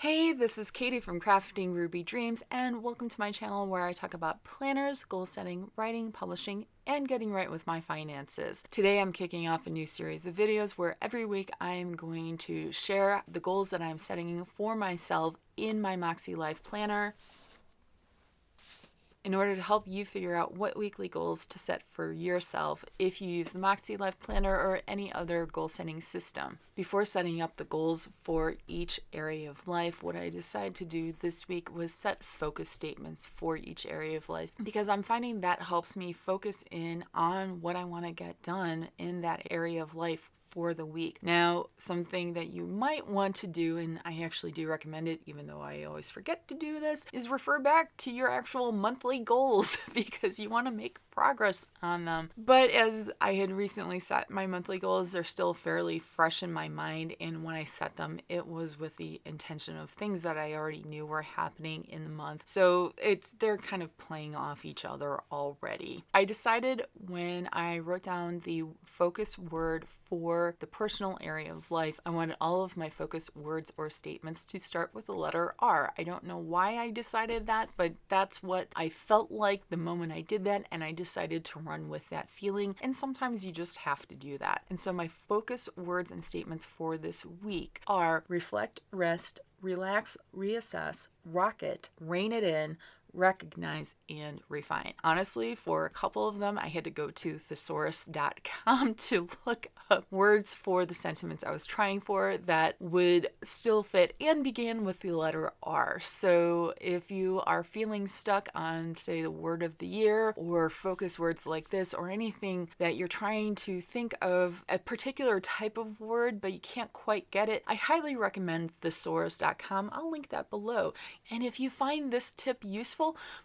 Hey, this is Katie from Crafting Ruby Dreams, and welcome to my channel where I talk about planners, goal setting, writing, publishing, and getting right with my finances. Today I'm kicking off a new series of videos where every week I'm going to share the goals that I'm setting for myself in my MäksēLife planner in order to help you figure out what weekly goals to set for yourself if you use the MäksēLife planner or any other goal setting system. Before setting up the goals for each area of life, what I decided to do this week was set focus statements for each area of life because I'm finding that helps me focus in on what I want to get done in that area of life for the week. Now, something that you might want to do, and I actually do recommend it, even though I always forget to do this, is refer back to your actual monthly goals because you want to make progress on them. But as I had recently set my monthly goals, they're still fairly fresh in my mind, and when I set them, it was with the intention of things that I already knew were happening in the month. So they're kind of playing off each other already. I decided when I wrote down the focus word for the personal area of life, I wanted all of my focus words or statements to start with the letter R. I don't know why I decided that, but that's what I felt like the moment I did that, and I decided to run with that feeling, and sometimes you just have to do that. And so my focus words and statements for this week are reflect, rest, relax, reassess, rocket, rein it in, recognize, and refine. Honestly, for a couple of them, I had to go to thesaurus.com to look up words for the sentiments I was trying for that would still fit and began with the letter R. So if you are feeling stuck on, say, the word of the year or focus words like this or anything that you're trying to think of a particular type of word but you can't quite get it, I highly recommend thesaurus.com. I'll link that below. And if you find this tip useful,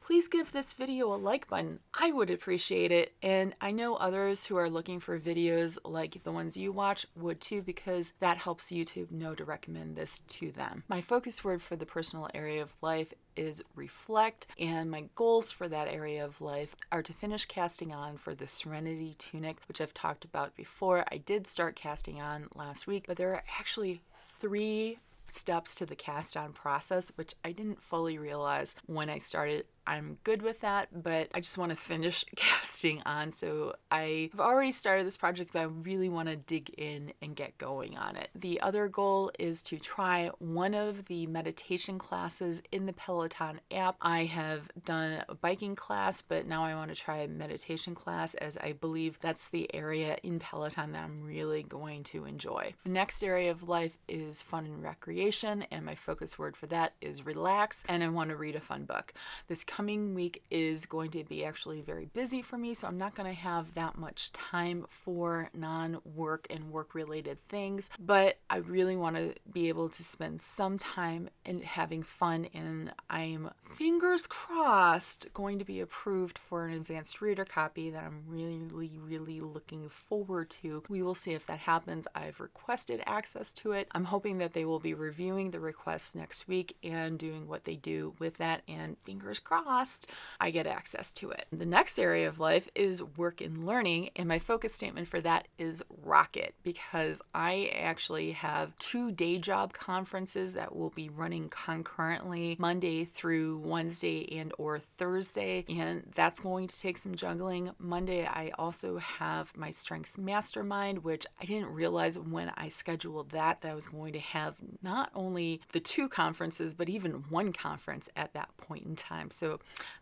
please give this video a like button. I would appreciate it, and I know others who are looking for videos like the ones you watch would too, because that helps YouTube know to recommend this to them. My focus word for the personal area of life is reflect, and my goals for that area of life are to finish casting on for the Serenity tunic, which I've talked about before. I did start casting on last week, but there are actually 3 steps to the cast on process, which I didn't fully realize when I started. I'm good with that, but I just want to finish casting on. So I've already started this project, but I really want to dig in and get going on it. The other goal is to try one of the meditation classes in the Peloton app. I have done a biking class, but now I want to try a meditation class, as I believe that's the area in Peloton that I'm really going to enjoy. The next area of life is fun and recreation, and my focus word for that is relax, and I want to read a fun book. This coming week is going to be actually very busy for me, so I'm not going to have that much time for non-work and work-related things, but I really want to be able to spend some time in having fun, and I'm, fingers crossed, going to be approved for an advanced reader copy that I'm really looking forward to. We will see if that happens. I've requested access to it. I'm hoping that they will be reviewing the requests next week and doing what they do with that, and fingers crossed I get access to it. The next area of life is work and learning, and my focus statement for that is rocket, because I actually have 2 day job conferences that will be running concurrently Monday through Wednesday and or Thursday, and that's going to take some juggling. Monday I also have my Strengths Mastermind, which I didn't realize when I scheduled that I was going to have not only the 2 conferences but even 1 conference at that point in time. So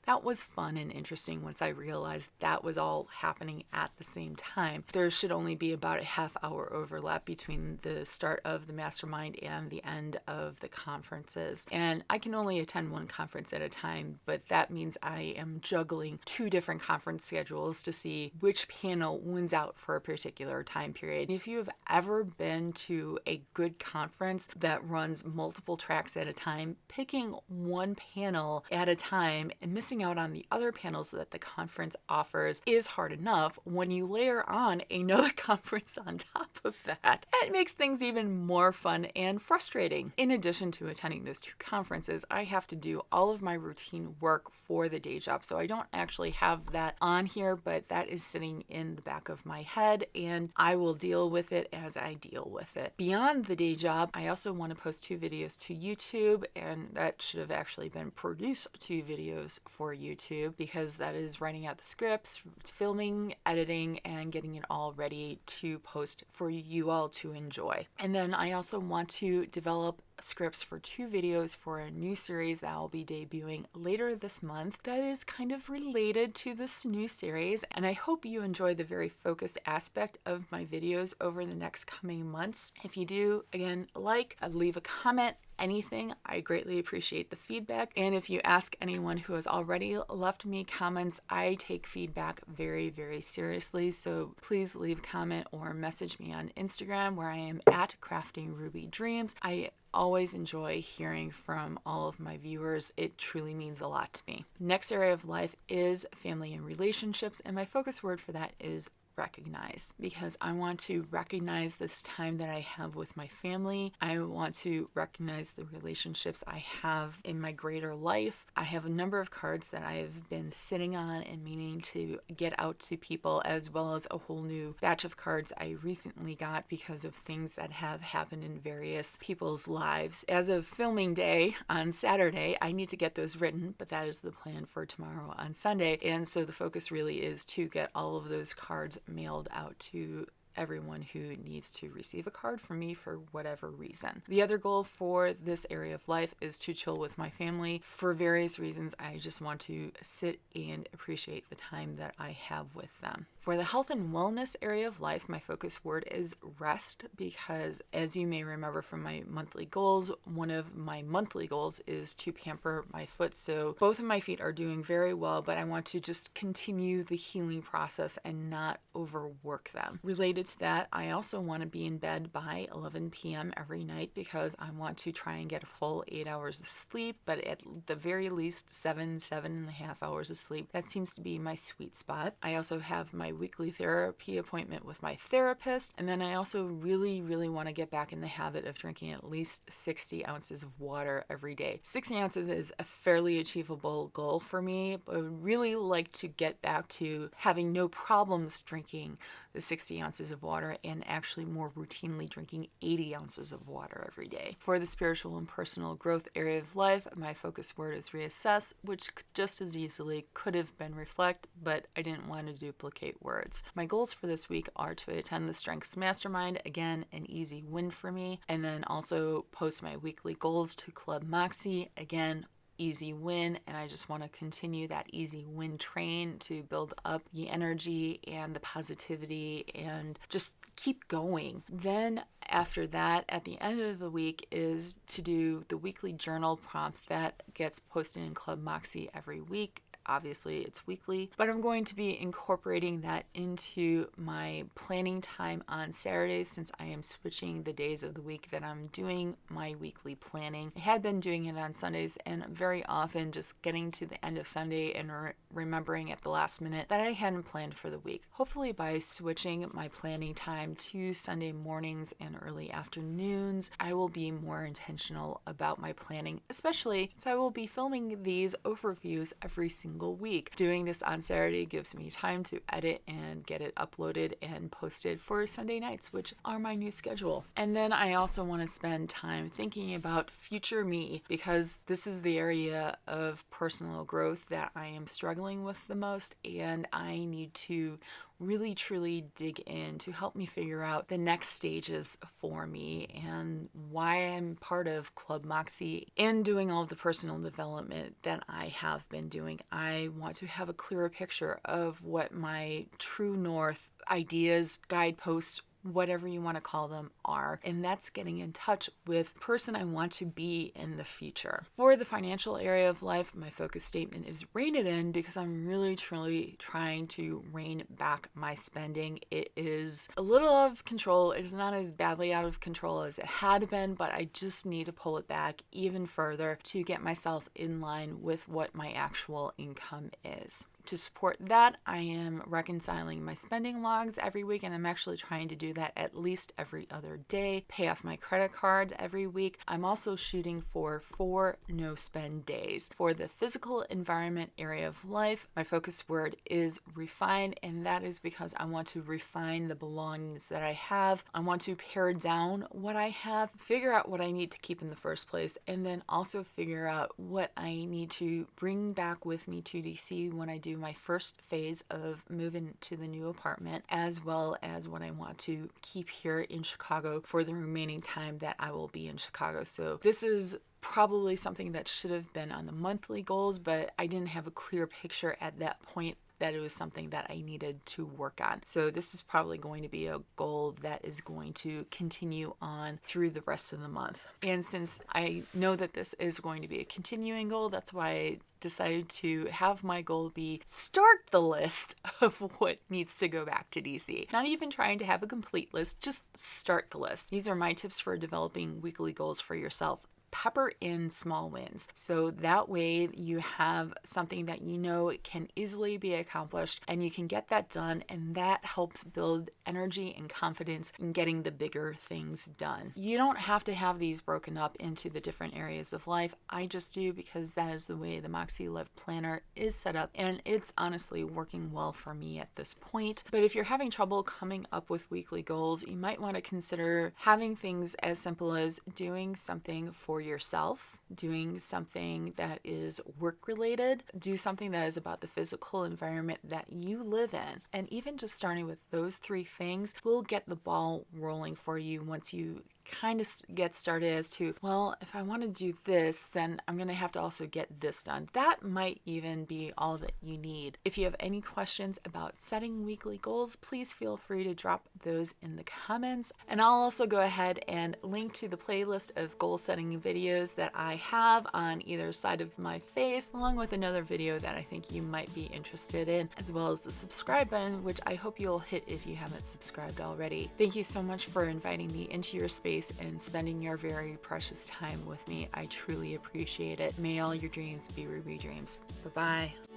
that was fun and interesting once I realized that was all happening at the same time. There should only be about a half-hour overlap between the start of the mastermind and the end of the conferences. And I can only attend 1 conference at a time, but that means I am juggling 2 different conference schedules to see which panel wins out for a particular time period. If you've ever been to a good conference that runs multiple tracks at a time, picking 1 panel at a time time and missing out on the other panels that the conference offers is hard enough. When you layer on another conference on top of that, it makes things even more fun and frustrating. In addition to attending those two conferences, I have to do all of my routine work for the day job. So I don't actually have that on here, but that is sitting in the back of my head, and I will deal with it as I deal with it. Beyond the day job, I also want to post 2 videos to YouTube, and that should have actually been produce 2 videos for YouTube, because that is writing out the scripts, filming, editing, and getting it all ready to post for you all to enjoy. And then I also want to develop scripts for 2 videos for a new series that will be debuting later this month that is kind of related to this new series, and I hope you enjoy the very focused aspect of my videos over the next coming months. If you do, again, leave a comment, anything. I greatly appreciate the feedback, and if you ask anyone who has already left me comments, I take feedback very, very seriously, so please leave a comment or message me on Instagram, where I am at Crafting Ruby Dreams. I always enjoy hearing from all of my viewers. It truly means a lot to me. Next area of life is family and relationships, and my focus word for that is recognize, because I want to recognize this time that I have with my family. I want to recognize the relationships I have in my greater life. I have a number of cards that I have been sitting on and meaning to get out to people, as well as a whole new batch of cards I recently got because of things that have happened in various people's lives. As of filming day on Saturday, I need to get those written, but that is the plan for tomorrow on Sunday, and so the focus really is to get all of those cards mailed out to everyone who needs to receive a card from me for whatever reason. The other goal for this area of life is to chill with my family. For various reasons, I just want to sit and appreciate the time that I have with them. For the health and wellness area of life, my focus word is rest, because as you may remember from my monthly goals, one of my monthly goals is to pamper my foot. So both of my feet are doing very well, but I want to just continue the healing process and not overwork them. Related to that, I also want to be in bed by 11 p.m. every night, because I want to try and get a full 8 hours of sleep, but at the very least 7.5 hours of sleep. That seems to be my sweet spot. I also have my weekly therapy appointment with my therapist, and then I also really want to get back in the habit of drinking at least 60 ounces of water every day. 60 ounces is a fairly achievable goal for me, but I would really like to get back to having no problems drinking the 60 ounces of water and actually more routinely drinking 80 ounces of water every day. For the spiritual and personal growth area of life, my focus word is reassess, which just as easily could have been reflect, but I didn't want to duplicate words. My goals for this week are to attend the Strengths Mastermind, again, an easy win for me, and then also post my weekly goals to Club Moxie, again, easy win, and I just want to continue that easy win train to build up the energy and the positivity and just keep going. Then after that, at the end of the week, is to do the weekly journal prompt that gets posted in Club Moxie every week. Obviously, it's weekly, but I'm going to be incorporating that into my planning time on Saturdays, since I am switching the days of the week that I'm doing my weekly planning. I had been doing it on Sundays, and very often just getting to the end of Sunday and remembering at the last minute that I hadn't planned for the week. Hopefully, by switching my planning time to Sunday mornings and early afternoons, I will be more intentional about my planning, especially since I will be filming these overviews every single week. Doing this on Saturday gives me time to edit and get it uploaded and posted for Sunday nights, which are my new schedule. And then I also want to spend time thinking about future me, because this is the area of personal growth that I am struggling with the most, and I need to really truly dig in to help me figure out the next stages for me and why I'm part of Club Moxie and doing all of the personal development that I have been doing. I want to have a clearer picture of what my true north ideas, guideposts, whatever you want to call them, are. And that's getting in touch with the person I want to be in the future. For the financial area of life, my focus statement is rein it in, because I'm really truly trying to rein back my spending. It is a little out of control. It is not as badly out of control as it had been, but I just need to pull it back even further to get myself in line with what my actual income is. To support that, I am reconciling my spending logs every week, and I'm actually trying to do that at least every other day, pay off my credit cards every week. I'm also shooting for 4 no-spend days. For the physical environment area of life, my focus word is refine, and that is because I want to refine the belongings that I have. I want to pare down what I have, figure out what I need to keep in the first place, and then also figure out what I need to bring back with me to DC when I do my first phase of moving to the new apartment, as well as what I want to keep here in Chicago for the remaining time that I will be in Chicago. So this is probably something that should have been on the monthly goals, but I didn't have a clear picture at that point that it was something that I needed to work on. So this is probably going to be a goal that is going to continue on through the rest of the month. And since I know that this is going to be a continuing goal, that's why I decided to have my goal be start the list of what needs to go back to DC. Not even trying to have a complete list, just start the list. These are my tips for developing weekly goals for yourself. Pepper in small wins. So that way you have something that you know can easily be accomplished, and you can get that done, and that helps build energy and confidence in getting the bigger things done. You don't have to have these broken up into the different areas of life. I just do, because that is the way the MäksēLife planner is set up, and it's honestly working well for me at this point. But if you're having trouble coming up with weekly goals, you might want to consider having things as simple as doing something for yourself, doing something that is work related, do something that is about the physical environment that you live in. And even just starting with those 3 things will get the ball rolling for you once you kind of get started as to, well, if I want to do this, then I'm going to have to also get this done. That might even be all that you need. If you have any questions about setting weekly goals, please feel free to drop those in the comments. And I'll also go ahead and link to the playlist of goal setting videos that I have on either side of my face, along with another video that I think you might be interested in, as well as the subscribe button, which I hope you'll hit if you haven't subscribed already. Thank you so much for inviting me into your space and spending your very precious time with me. I truly appreciate it. May all your dreams be Ruby dreams. Bye-bye.